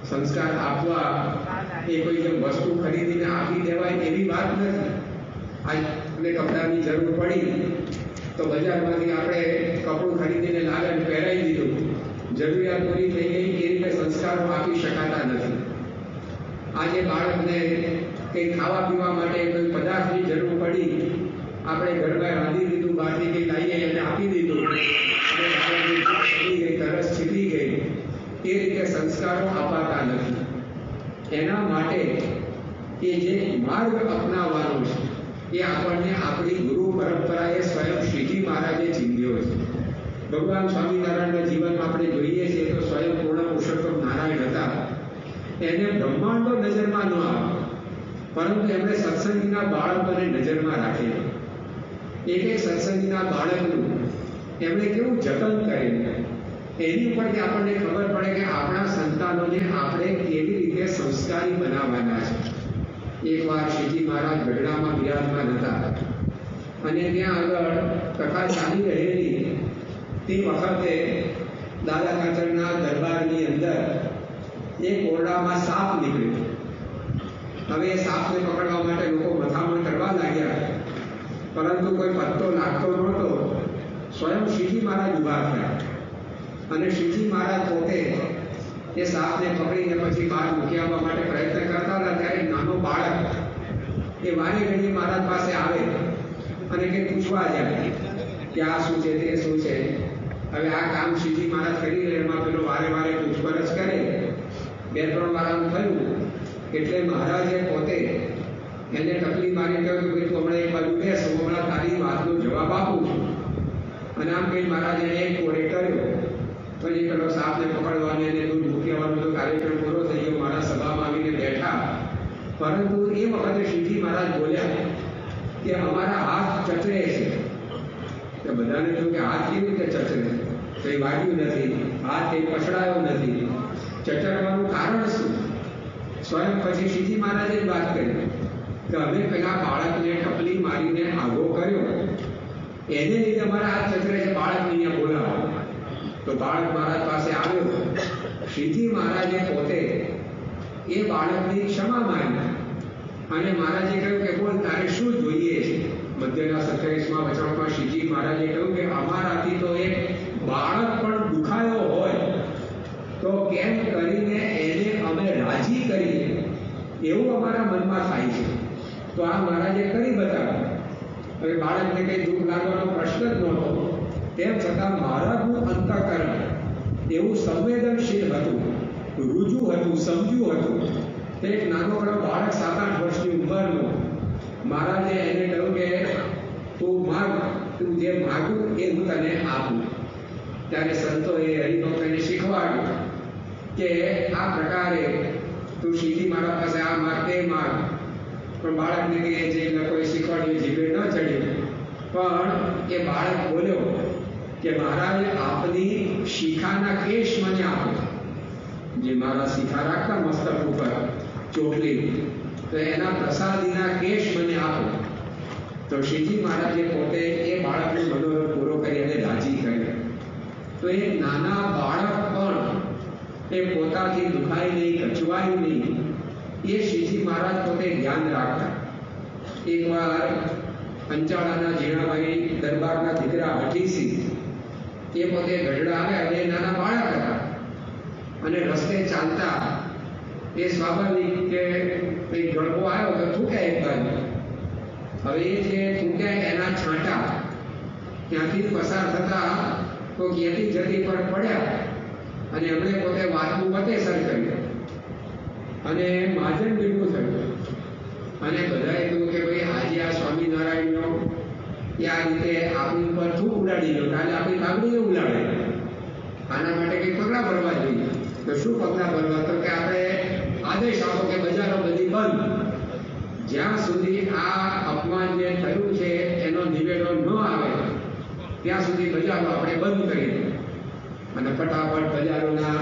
સંસ્કાર આપવા એ કોઈ જેમ વસ્તુ ખરીદીને આપી દેવાય એવી વાત નથી. આજને કપડાની જરૂર પડી તો બજારમાંથી આપણે કપડું ખરીદીને લાવીને પહેરાવી દીધું, જરૂરિયાત પૂરી થઈ ગઈ. એ રીતે સંસ્કારો આપી શકાતા નથી. આજે બાળકને કંઈ ખાવા પીવા માટે કોઈ પદાર્થની જરૂર પડી, આપણે ઘરમાં રાંધી દીધું, બહારથી કંઈ લાવીએ એને આપી દીધું, તરસ છીપી ગઈ. એ રીતે સંસ્કારો અપાતા નથી. એના માટે એ જે માર્ગ અપનાવવાનો છે એ આપણને આપણી ગુરુ પરંપરાએ સ્વયં શ્રીજી મહારાજે ચીંધ્યો છે. ભગવાન સ્વામિનારાયણના જીવનમાં આપણે જોઈએ છીએ તો સ્વયં પૂર્ણ પુરુષોત્તમ નારાયણ હતા. એને બ્રહ્માંડો નજરમાં ન આવે, પરંતુ એમણે સત્સંગીના બાળકોને નજરમાં રાખેલા. એક એક સત્સંગીના બાળકનું એમણે કેવું જતન કરેલું, એની ઉપરથી આપણને ખબર પડે કે આપણા સંતાનોને આપણે કેવી રીતે સંસ્કારી બનાવવાના છે. એકવાર શ્રીજી મહારાજ ગઢડામાં બિરાજમાન હતા અને ત્યાં આગળ કથા ચાલી રહેલી તે વખતે દાદા કાચરના દરબારની અંદર એક ઓરડામાં સાપ નીકળ્યો. હવે એ સાપને પકડવા માટે લોકો મથામણ કરવા લાગ્યા, પરંતુ કોઈ પત્તો લાગતો નહોતો. સ્વયં શ્રીજી મહારાજ ઉભા થયા અને શ્રીજી મહારાજ પોતે એ સાપને પકડીને પછી બહાર મૂકી આવવા માટે પ્રયત્ન કરતા હતા. ત્યારે નાનો બાળક એ વારે ઘડી મહારાજ પાસે આવે અને કંઈ પૂછવા જાય કે આ શું છે, તે શું છે. હવે આ કામ શ્રીજી મહારાજ કરી રહે, એમાં પેલો વારે વારે પૂછપરછ કરે. 2-3 વાર આમ થયું એટલે મહારાજે પોતે એને ટકલી મારી કહ્યું કે ભાઈ તું હમણાં એક બાજુ બેસ, હું હમણાં તારી વાતનો જવાબ આપું છું. અને આમ કંઈ મહારાજે એક કોરે કર્યો. પછી પેલો સાપને પકડવાને એને દૂધ મૂકી આવવાનો તો કાર્યક્રમ પૂરો થઈ ગયો. મારા સભામાં આવીને બેઠા. પરંતુ એ વખતે શ્રીજી મહારાજ બોલ્યા કે અમારા હાથ ચચરે છે. કે બધાને કહ્યું કે હાથ કેવી રીતે ચચરે? કંઈ વાગ્યું નથી, હાથ કંઈ પછડાયો નથી. ચચરવાનું કારણ શું? સ્વયં પછી શ્રીજી મહારાજે જ વાત કરી કે અમે પેલા બાળકને ટપલી મારીને આઘો કર્યો, એને લીધે અમારા હાથ ચચરે છે. બાળકને અહીંયા બોલાવો. તો બાળક મહારાજ પાસે આવ્યો. શ્રીજી મહારાજે પોતે એ બાળકની ક્ષમા માંગી અને મહારાજે કહ્યું કે બોલ, તારે શું જોઈએ છે? મધ્યના 27મા વચનમાં શ્રીજી મહારાજે કહ્યું કે અમારાથી તો એક બાળક પણ દુખાયો હોય તો કેમ કરીને એને અમે રાજી કરીએ, એવું અમારા મનમાં થાય છે. તો આ મહારાજે કરી બતાવ્યું. હવે બાળકને કંઈ દુઃખ લાગવાનો પ્રશ્ન જ નહોતો, તેમ છતાં મહારાજનું અંતઃકરણ એવું સંવેદનશીલ હતું, રુજુ હતું, સમજ્યું હતું. એક નાનકડો બાળક 7-8 વર્ષની ઉંમરનો. મહારાજે એને કહ્યું કે તું માગ, તું જે માગું એ હું તને આપું. ત્યારે સંતોએ હરિભક્તોને શીખવાડ્યું કે આ પ્રકારે તું શ્રીજી મારા પાસે આ માગ, તે માગ. પણ બાળકને કંઈ જે લોકોએ શીખવાડ્યું જીભે ન ચડ્યું. પણ એ બાળક બોલ્યો કે મહારાજ આપની શિખાના કેશ મને આપો. જે મારા શિખા રાખતા મસ્તક ઉપર ચોટલી, તો એના પ્રસાદીના કેશ મને આપો. તો શ્રીજી મહારાજે પોતે એ બાળકનો મનોરથ પૂરો કરી અને રાજી કર્યો. તો એ નાના બાળક પણ એ પોતાથી દુખાય નહીં, કચવાય નહીં, એ શ્રીજી મહારાજ પોતે ધ્યાન રાખતા. એકવાર અંચાળાના ઝીણાભાઈ દરબારના દીકરા હઠીસી એ પોતે ગઢડા આવ્યા. એ નાના બાળક હતા અને રસ્તે ચાલતા એ સ્વાભાવિક કે કંઈક ગળકો આવ્યો તો થૂક્યા એક બાજુ. હવે એ જે થૂક્યા એના છાંટા ત્યાંથી પસાર થતા તો યતી જતી પર પડ્યા અને એમણે પોતે વાતનું વતેસર કર્યું અને મહાજન ભેગું થયું. અને બધાએ કહ્યું કે ભાઈ આજે આ સ્વામિનારાયણનો એ આ રીતે આપણી ઉપર થૂક ઉડાડી ગયો, કાલે આપણી બાબડીએ ઉડાડે. આના માટે કંઈક પગલાં ભરવા જોઈએ. તો શું પગલાં ભરવા? તો કે આપણે આદેશ આપો કે બજારો બધી બંધ. જ્યાં સુધી આ અપમાન જે થયું છે એનો નિવેડો ન આવે ત્યાં સુધી બજારો આપણે બંધ કરી દઈએ. અને ફટાફટ બજારોના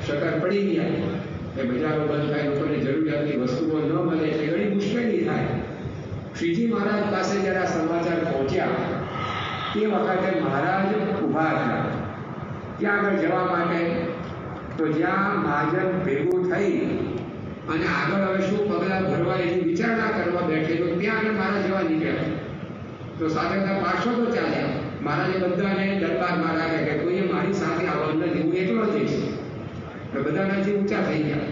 શટર પડી ગયા. એ બજારો બંધ થાય, લોકોને જરૂરિયાતની વસ્તુઓ ન મળે એટલે ઘણી મુશ્કેલી થાય. શ્રીજી મહારાજ પાસે જ્યારે આ સમાચાર પહોંચ્યા તે વખતે મહારાજ ઊભા થયા ત્યાં આગળ જવા માટે. તો જ્યાં મહાજન ભેગું થઈ અને આગળ હવે શું પગલાં ભરવા એની વિચારણા કરવા બેઠે તો ત્યાં આગળ મારા જેવા નીકળ્યા. તો સાથે પાછો તો ચાલ્યા. મારા જે બધાને દરબારમાં રાખે કે કોઈએ મારી સાથે આવવાનું નથી, હું એકલો જઈશ. તો બધાના જે ઊંચા થઈ ગયા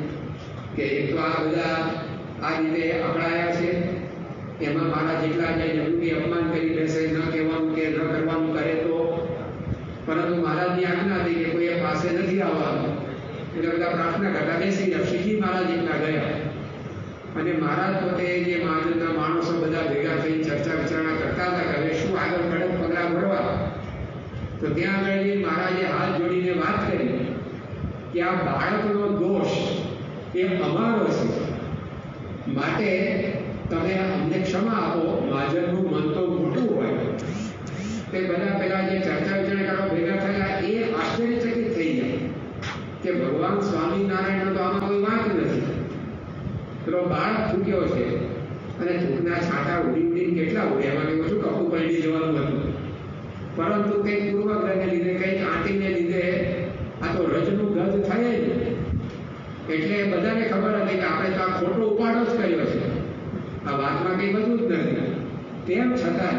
કે એક તો આ બધા આ રીતે અકળાયા છે, એમાં મારા જેટલા જે જરૂરી અપમાન કરી બેસે, ન કહેવાનું કે ન કરવાનું કરે તો. પરંતુ મહારાજની આજ્ઞા હતી કે કોઈ પાસે નથી આવવાનું, એટલે બધા પ્રાર્થના કરતા બેસી ગયા. શ્રીજી મહારાજ એકલા ગયા અને મહારાજ પોતે જે મહાજનના માણસો બધા ભેગા થઈ ચર્ચા વિચારણા કરતા હતા કે હવે શું આગળ કડક પગલાં ભરવા. તો ત્યાં આગળ મહારાજે હાથ જોડીને વાત કરી કે આ બાળકનો દોષ એ અમારો છે, માટે તમે અમને ક્ષમા આપો. મહાજનનું મન તો મોટું હોય. તે બધા પેલા જે ચર્ચા વિચારણા કરવા ભેગા થયા એ આશ્ચર્યચકિત થઈ ગયા કે ભગવાન સ્વામિનારાયણનો તો આમાં કોઈ વાંક નથી. પેલો બાળક થૂક્યો છે અને થૂકના છાંટા ઉડી ઉડીને કેટલા ઉડે, એમાં એવું શું કપું પલટી જવાનું હતું. પરંતુ કંઈક પૂર્વગ્રહને લીધે, કંઈક આંટીને લીધે આ તો રજનું ગજ થાય જ. એટલે બધાને ખબર હતી કે આપણે તો આ ખોટો ઉપાડો જ કર્યો છે, આ વાતમાં કંઈ બધું જ નથી. તેમ છતાં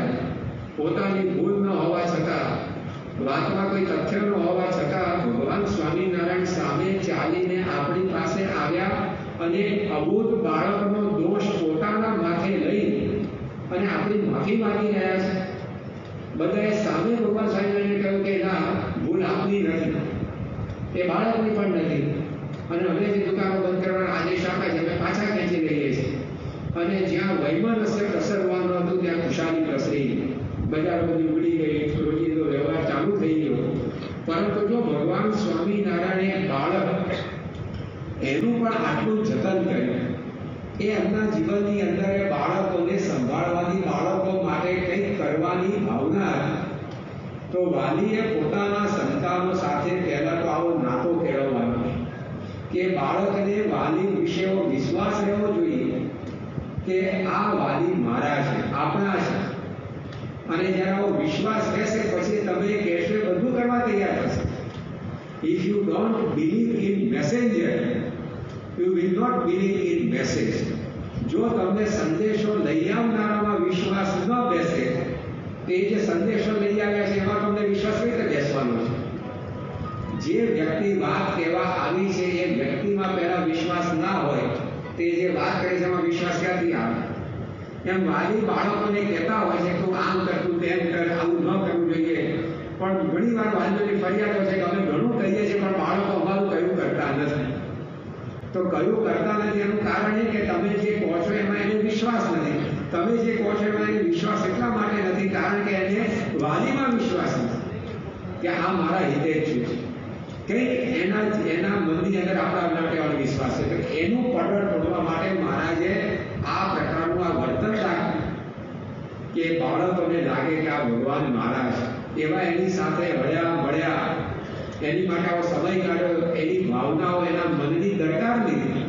પોતાની ભૂલ ન હોવા છતાં, વાતમાં કોઈ તથ્ય ન હોવા છતાં ભગવાન સ્વામિનારાયણ સામે ચાલીને આપણી પાસે આવ્યા અને અબોધ બાળકનો દોષ પોતાના માથે લઈ અને આપણી માફી માંગી રહ્યા છે. બધાએ સામે ભગવાન સ્વામિનારાયણને કહ્યું કે ના, ભૂલ આપની નથી, એ બાળકની પણ નથી, અને અમે જે દુકાનો બંધ કરવાના આદેશ આપ્યા છે અમે પાછા ખેંચી લઈએ છીએ. અને જ્યાં વૈમનસ્ય પ્રસરવાનું હતું ત્યાં ખુશાલી પ્રસરી, બજાર બધી ઉડી ગઈ, રોજીનો વ્યવહાર ચાલુ થઈ ગયો. પરંતુ જો ભગવાન સ્વામિનારાયણે બાળક એનું પણ આટલું જતન કર્યું, એ એમના જીવનની અંદર બાળકોને સંભાળવાની, બાળકો માટે કંઈક કરવાની ભાવના હતી. તો વાલીએ પોતાના સંતાનો સાથે પહેલા તો આવો નાતો કેળવવાનો કે બાળકને વાલી વિશે વિશ્વાસ રહેવો જોઈએ કે આ વાલી મારા છે, આપણા છે. અને જ્યારે આવો વિશ્વાસ રહેશે પછી તમે કહેશો બધું કરવા તૈયાર થશે. If you don't believe in messenger, you will not believe in message. જો તમને સંદેશો લઈ આવનારામાં વિશ્વાસ ન બેસે, તે જે સંદેશો લઈ આવ્યા છે એમાં તમને વિશ્વાસ કઈ રીતે બેસવાનો છે? જે વ્યક્તિ વાત કહેવા આવી છે એ વ્યક્તિમાં પહેલા વિશ્વાસ ના હોય, તે જે વાત કરે છે એમાં વિશ્વાસ ક્યાંથી આવે? એમ વાલી બાળકોને કહેતા હોય છે કે આમ કરતું તેમ કર, આવું ન કરવું જોઈએ. પણ ઘણી વાર વાલીઓની ફરિયાદો છે કે અમે ઘણું કહીએ છીએ પણ બાળકો અમારું કયું કરતા નથી. તો કયું કરતા નથી એનું કારણ એ કે તમે જે કહો છો એમાં એને વિશ્વાસ નથી. તમે જે કહો છો એમાં એને વિશ્વાસ એટલા માટે નથી કારણ કે એને વાલીમાં વિશ્વાસ નથી કે આ મારા હિતે જ છે. કંઈક એના મનની અંદર આપણા માટે વિશ્વાસ છે. એનું પડર તોડવા માટે મહારાજે આ પ્રકારનું આ વર્તન રાખ્યું કે બાળકોને લાગે કે આ ભગવાન મારા છે. એવા એની સાથે હળ્યા મળ્યા, એની માટે આવો સમય કાઢ્યો, એની ભાવનાઓ એના મનની દરકાર લીધી.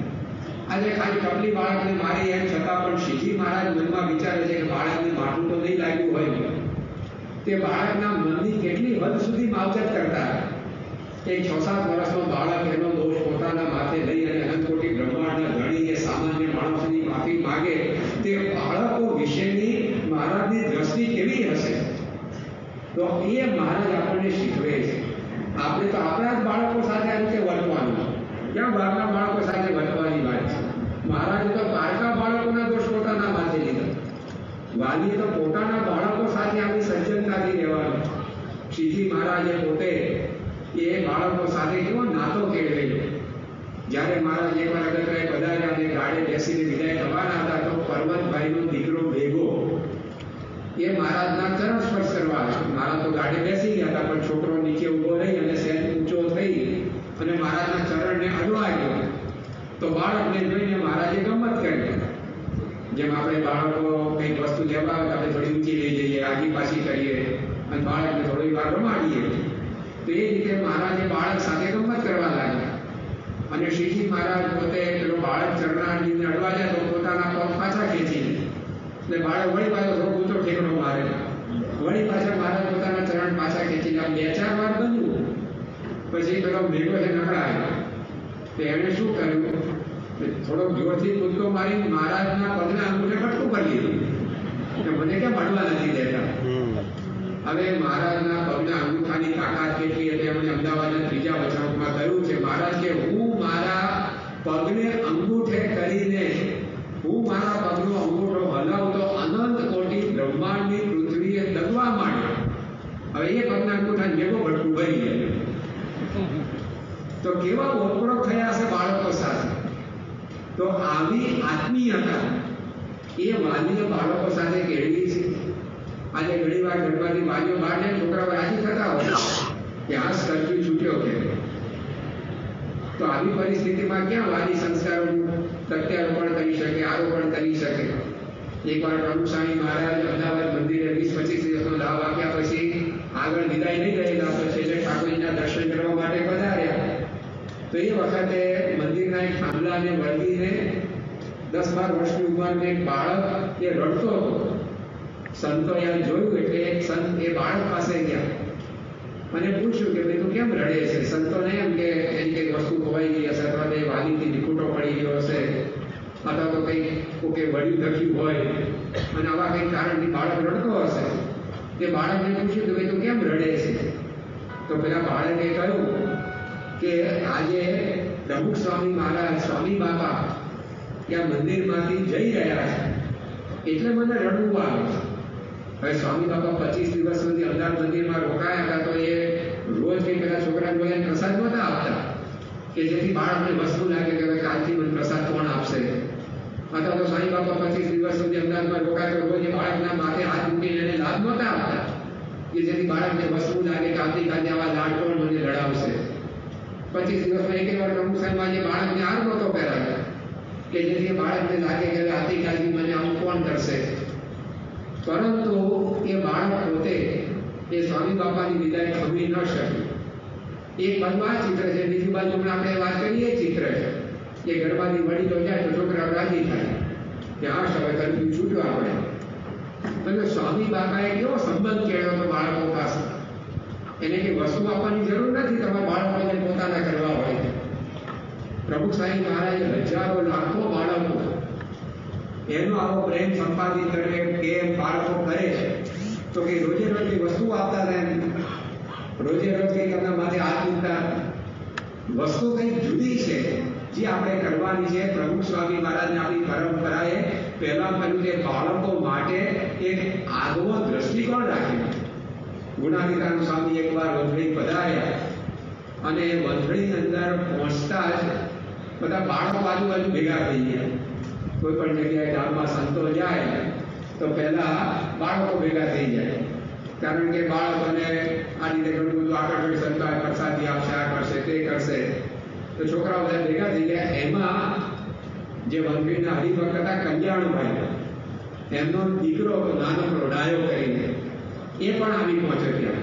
આજે ખાલી ટપલી બાળકને મારી એમ છતાં પણ શ્રીજી મહારાજ મનમાં વિચારે છે કે બાળકને માઠું તો નહીં લાગ્યું હોય. તે બાળકના મનની કેટલી હદ સુધી માવજત કરતા. એક 6-7 વર્ષનો બાળક એનો દોષ પોતાના માથે લઈ અને અનંતકોટી બ્રહ્માંડના ધણી કે સામાન્ય માણસોની માફી માગે, તે બાળકો વિશેની મહારાજની દ્રષ્ટિ કેવી હશે? તો એ મહારાજ આપણને શીખવે છે. આપણે તો આપણા જ બાળકો સાથે આ રીતે વર્તવાનું, ક્યાં બહારના બાળકો સાથે વર્તવાની વાત છે? મહારાજે તો પારકા બાળકોના દોષ પોતાના માથે લીધા. વાલીએ તો પોતાના બાળકો સાથે આવી સજ્જનતાથી રહેવાનું. શ્રીજી મહારાજે પોતે એ બાળકો સાથે કેવો નાતો કેળવેલો. જ્યારે મહારાજ એકવાર અગત્યાએ પધાર્યા અને ગાડે બેસીને વિદાય થવાના હતા તો પર્વતભાઈનો દીકરો ભેગો એ મહારાજના ચરણ સ્પર્શ કરવા આવ્યો. મહારાજ તો ગાડે બેસી ગયા હતા પણ છોકરો નીચે ઊભો રહી અને સહેજ ઊંચો થઈ અને મહારાજના ચરણને અડવા ગયો. તો બાળકને જોઈને મહારાજે ગમત કરી. જેમ આપણે બાળકો કંઈક વસ્તુ લેવા આવે આપણે થોડી ઊંચી લઈ જઈએ, આગી પાછી કરીએ અને બાળકને થોડી વાર રમાડીએ. તો એ રીતે મહારાજે બાળક સાથે ગમત કરવા લાગ્યા. અને શ્રીજી મહારાજ પોતે પેલો બાળક ચરણાને અડવા જાય તો પોતાના પગ પાછા ખેંચી લે. એટલે બાળક વળી પાછો થોડો ઊંચો ઠેકડો મારે, વળી પાછા મહારાજ પોતાના ચરણ પાછા ખેંચી લે. 2-4 વાર બન્યું પછી પેલો ભેગો છે નકળાયો. તો એણે શું કર્યું, થોડોક જોરથી કૂદકો મારી મહારાજના પગના અંગૂઠે ફટકું કરી દીધું કે મને કેમ મળવા નથી દેતા. હવે મહારાજના પગના અંગૂઠાની તાકાત કેટલી એટલે એમણે અમદાવાદના ત્રીજા વચનામૃતમાં કહ્યું છે, મહારાજ કે હું મારા પગને અંગૂઠે કરીને હું મારા પગનો અંગૂઠો હલાવતો અનંત કોટી બ્રહ્માંડની પૃથ્વીએ દગવા માંડ્યો. હવે એ પગના અંગૂઠા ભેગો ભટકું ભરી ગયા. તો કેવા ઓળખો થયા છે બાળકો સાથે. તો આવી આત્મીયતા એ વાલીઓ બાળકો સાથે કેળવી છે. આજે ઘણી વાર ઘરમાંથી વાલીઓ બહાર ને છોકરાઓ રાજી થતા હોય કે આ કરફ્યુ છૂટ્યો કે. તો આવી પરિસ્થિતિમાં ક્યાં વાલી સંસ્કારોનું પ્રત્યારોપણ કરી શકે, આરોપણ કરી શકે. એકવાર પ્રભુ સ્વામી મહારાજ અમદાવાદ મંદિરે 20-25 દિવસનો લાભ આપ્યા પછી આગળ વિદાય નહીં રહેલા, તો છેલ્લે ઠાકોરજીના દર્શન કરવા માટે પધાર્યા. તો એ વખતે મંદિરના એક થાંભલાને વળગીને 10-12 વર્ષની ઉંમરનો એક બાળક એ રડતો હતો. સંતો યાર જોયું એટલે એક સંત એ બાળક પાસે ગયા અને પૂછ્યું કે ભાઈ તું કેમ રડે છે. સંતોને એમ કે એની કંઈક વસ્તુ ખોવાઈ ગઈ હશે, અથવા તો એ વાલીથી નિકૂટો પડી ગયો હશે, અથવા તો કંઈક કે વળ્યું ધખ્યું હોય અને આવા કંઈક કારણથી બાળક રડતો હશે. તે બાળકને પૂછ્યું કે ભાઈ તું કેમ રડે છે. તો પેલા બાળકે કહ્યું કે આજે પ્રમુખ સ્વામી મહારાજ સ્વામી બાપા ત્યાં મંદિરમાંથી જઈ રહ્યા છે એટલે મને રડવું આવે છે. હવે સ્વામી બાપા 25 દિવસ સુધી અમદાવાદ મંદિરમાં રોકાયા હતા, તો એ રોજ કંઈ પેલા છોકરાને બોલાવીને પ્રસાદ નહોતા આપતા કે જેથી બાળકને વસ્તુ લાગે કે હવે કાલથી મને પ્રસાદ કોણ આપશે. અથવા તો સ્વામી બાપા 25 દિવસ સુધી અમદાવાદમાં રોકાય તો રોજ એ બાળકના માથે હાથ મૂકીને એને લાભ નહોતા આપતા કે જેથી બાળકને વસ્તુ લાગે કે આવતીકાલે આવા લાડ કોણ મને લડાવશે. 25 દિવસમાં એક વાર પ્રમુખ સાહેબમાં જે બાળકને હાર નહોતો પહેરાવ્યો કે જેથી બાળકને લાગે કે આવતીકાલથી મને આવું કોણ કરશે. પરંતુ એ બાળક પોતે એ સ્વામી બાપાની વિદાય ખમી ન શક્યું. એક બાજુ આ ચિત્ર છે, બીજી બાજુ આપણે વાત કરીએ ચિત્ર છે કે ઘરમાંથી વડીલો જાય તો છોકરાઓ રાજી થાય કે હા હવે કરફ્યુ છૂટ્યો આપણે. એટલે સ્વામી બાપાએ કેવો સંબંધ કેળવ્યો હતો બાળકો પાસે. એને કે વસ્તુ આપવાની જરૂર નથી, તમારા બાળકોને પોતાના કરવા હોય. પ્રમુખ સ્વામી મહારાજે હજારો લાખો બાળકો એનો આવો પ્રેમ સંપાદિત કરે કેમ બાળકો કરે છે. તો કે રોજે રોજ વસ્તુ આપતા હતા, રોજે રોજ કંઈક એમના માથે હાથ મૂકતા. વસ્તુ કંઈક જુદી છે જે આપણે કરવાની છે. પ્રમુખ સ્વામી મહારાજને આપણી પરંપરાએ પહેલા કહ્યું કે બાળકો માટે એક આગવો દ્રષ્ટિકોણ રાખ્યો. ગુણાતીતાનંદ સ્વામી એકવાર વંથળી પધાર્યા અને વંથળીની અંદર પહોંચતા જ બધા બાળકો આજુબાજુ ભેગા થઈ ગયા. કોઈ પણ જગ્યાએ ગામમાં સંતો જાય તો પહેલા બાળકો ભેગા થઈ જાય, કારણ કે બાળકોને આ રીતે ઘણું બધું આકર્ષણ સંતો પ્રસાદી આપશે, આ કરશે તે કરશે. તો છોકરાઓ બધા ભેગા થઈ ગયા. એમાં જે વંથળીના હરિભક્ત હતા કલ્યાણભાઈ, એમનો દીકરો નાનકડો ડાયો કરીને એ પણ આવી પહોંચ્યો.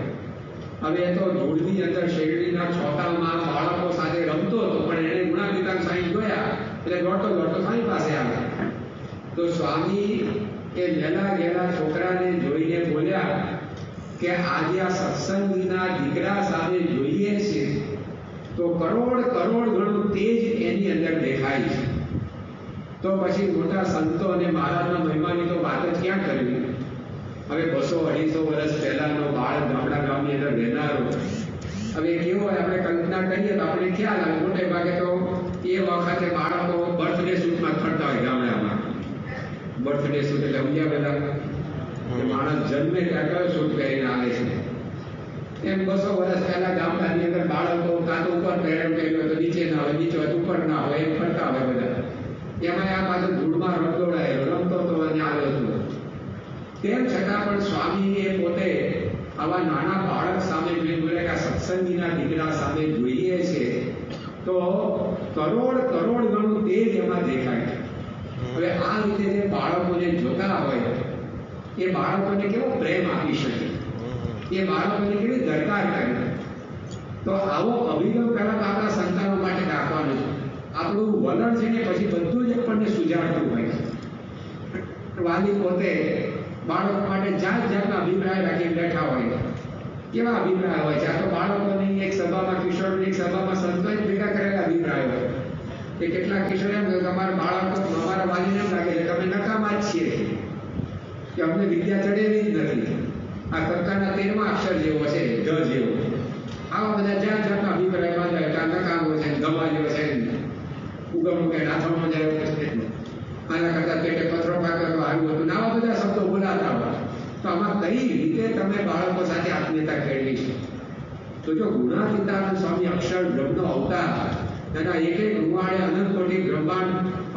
હવે તો ધૂળની અંદર શેરડીના છોટામાં બાળકો સાથે રમતો હતો, પણ એને ગુણાતીતાનંદ સ્વામી જોયા એટલે દોડતો દોડતો સ્વામી પાસે આવ્યા. તો સ્વામી એ વહેલા ગયેલા છોકરાને જોઈને બોલ્યા કે આજે આ સત્સંગીના દીકરા સામે જોઈએ છે તો કરોડ કરોડ ગણું તેજ એની અંદર દેખાય છે. તો પછી મોટા સંતો અને મહારાજના મહિમાની તો વાત જ ક્યાં કરવી. હવે 200-250 વર્ષ પહેલાનો બાળક ગામડા ગામની અંદર રહેનારો હવે કેવો હોય આપણે કલ્પના કરીએ તો આપણે ખ્યાલ આવે. મોટે ભાગે તો એ વખતે બાળકો બર્થડે શૂટમાં ફરતા હોય ગામડામાં. બર્થડે શૂટ એટલે સમજ્યા બધા માણસ જન્મે ત્યાં કયો શૂટ પહેરીને આવે છે. એમ 200 વર્ષ પહેલા ગામડાની અંદર બાળકો કાં તો ઉપર પહેરેલું હોય તો નીચે ના હોય, નીચે હોય ઉપર ના હોય, એમ ફરતા હોય બધા. એમાં આ પાછળ ધૂળમાં રમદોડાયેલો રમતો તો અને આવ્યો હતો. તેમ છતાં પણ સ્વામીએ પોતે આવા નાના બાળક સામે જોઈ બોલે કે આ સત્સંગીના દીકરા સામે જોઈએ છે તો કરોડ કરોડ ગણું તેજ એમાં દેખાય. હવે આ રીતે જે બાળકોને જોતા હોય એ બાળકોને કેવો પ્રેમ આપી શકે, એ બાળકોને કેવી દરકાર કરે. તો આવો અભિગમ પહેલા આપણા સંતાનો માટે રાખવાનો છે. આપણું વલણ છે ને પછી બધું જ આપણને સુજાડતું હોય છે. વાલી પોતે બાળકો માટે જાત જાતના અભિપ્રાય રાખીને બેઠા હોય. કેવા અભિપ્રાય હોય છે? આ તો બાળકોની એક સભામાં, કિશોરની એક સભામાં સંતોએ ભેગા કરેલા અભિપ્રાય હોય. કે કેટલાક કિશોર એમ કે તમારા બાળકો અમારા વાલીને એમ લાગે છે કે અમે નકામા જ છીએ, કે અમને વિદ્યા ચડેલી જ નથી, આ કર્તાના 13મા અક્ષર જેવો છે, જ જેવો. આવા બધા જાત જાતના અભિપ્રાયમાં જાય કે આ નકામો છે, ગમાલ્યો છે, ઉગમ કે નાથમાં જાય છે, આના કરતાં પેટે પથરો પાક્યો તો આવ્યું હતું, આવા બધા શબ્દો બોલાતા હોય. તો આમાં કઈ રીતે તમે બાળકો સાથે આત્મીયતા કેળવી છે? તો જો ગુણાતીતાનંદ સ્વામી અક્ષર બ્રહ્મનો અવતાર, એના એક એક રૂવાડે અનંત કોટી બ્રહ્માંડ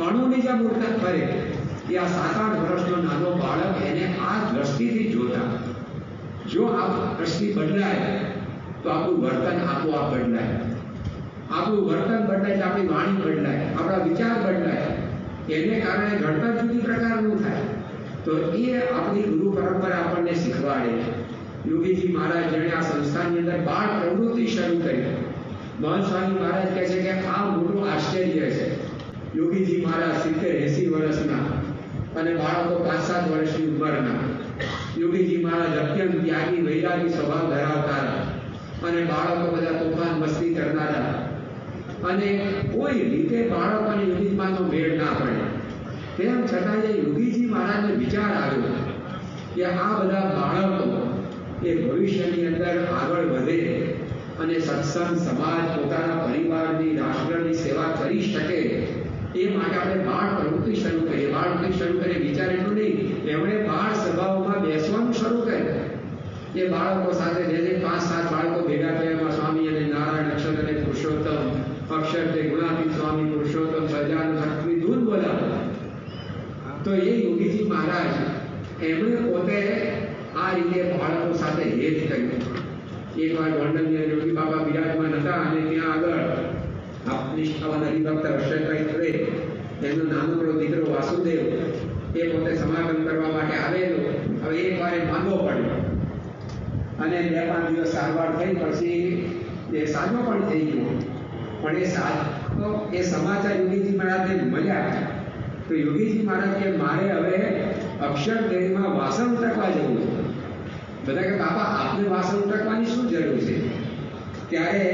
અણુની જેમ ઉડતા ફરે, એ આ 7-8 વર્ષનો નાનો બાળક એને આ દ્રષ્ટિથી જોતા. જો આ દ્રષ્ટિ બદલાય તો આપણું વર્તન આપોઆપ બદલાય. આપણું વર્તન બદલાય તો આપણી વાણી બદલાય, આપણા વિચાર બદલાય. એને કારણે ઘડતર જુદી પ્રકારનું થાય. તો એ આપણી ગુરુ પરંપરા આપણને શીખવાડે. યોગીજી મહારાજ જેણે આ સંસ્થાની અંદર બાળ પ્રવૃત્તિ શરૂ કરી. મહંત સ્વામી મહારાજ કહે છે કે આ મોટું આશ્ચર્ય છે. યોગીજી મહારાજ 70-80 વર્ષના અને બાળકો 5-7 વર્ષની ઉંમરના. યોગીજી મહારાજ અત્યંત ત્યાગી વૈરાગી સ્વભાવ ધરાવતા અને બાળકો બધા તોફાન મસ્તી કરનારા, અને કોઈ રીતે બાળકોને યોગીજીમાંનો મેળ ના પડે. તેમ છતાં એ યોગીજી મહારાજને વિચાર આવ્યો કે આ બધા બાળકો એ ભવિષ્યની અંદર આગળ વધે અને સત્સંગ, સમાજ, પોતાના પરિવારની, રાષ્ટ્રની સેવા કરી શકે, એ માટે આપણે બાળ પ્રવૃત્તિ શરૂ કરીએ. બાળ પ્રવૃત્તિ શરૂ કરીએ વિચાર એટલું નહીં, એમણે બાળ સભાઓમાં બેસવાનું શરૂ કર્યું. એ બાળકો સાથે જે 5-7 બાળકો ભેગા થયા, એમાં સ્વામી અને નારાયણ, અક્ષર અને પુરુષોત્તમ, અક્ષર તે ગુણાતીત સ્વામી, પુરુષોત્તમ સજાનું શક્તિ ધૂન બોલાવો. તો એ યોગીજી મહારાજ એમણે પોતે આ રીતે બાળકો સાથે હેત કર્યું. એકવાર ગોંડલની યોગી બાબા બિરાજમાન હતા અને ત્યાં આગળ નિષ્ઠાવાન હરિભક્ત હર્ષદભાઈ એનો નાનકડો દીકરો વાસુદેવ એ પોતે સમાગમ કરવા માટે આવેલો. હવે એકવાર એ માંગો પડ્યો અને 2-5 દિવસ સારવાર થઈ, પછી એ સાજો પણ થઈ ગયો. પણ એ સમાચાર યોગીજી મહારાજને મળ્યા. તો યોગીજી મહારાજ કે મારે હવે અક્ષરદેહમાં વાસણ ઉટકવા જવું છે. બધા કે બાપા આપને વાસણ ઉટકવાની શું જરૂર છે? ત્યારે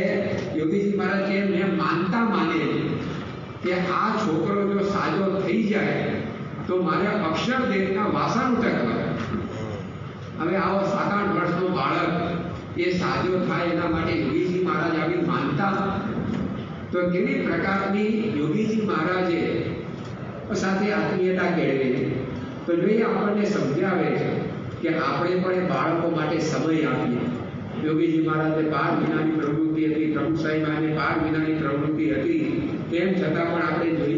યોગીજી મહારાજ કે મેં માનતા માનેલી કે આ છોકરો જો સાજો થઈ જાય તો મારે અક્ષરદેહના વાસણ ઉટકવા. હવે આવો 7-8 વર્ષનો બાળક એ સાજો થાય એના માટે યોગીજી મહારાજ આવી માનતા. તો કેવી પ્રકારની યોગીજી મહારાજે સાથે આત્મીયતા કેળવી. તો જોઈએ આપણને સમજાવે છે કે આપણે પણ એ બાળકો માટે સમય આપીએ. યોગીજી મહારાજે બાળ વિનાની પ્રવૃત્તિ હતી, પ્રભુ સાહેબાને બાળ વિનાની પ્રવૃત્તિ હતી, તેમ છતાં પણ આપણે જોઈએ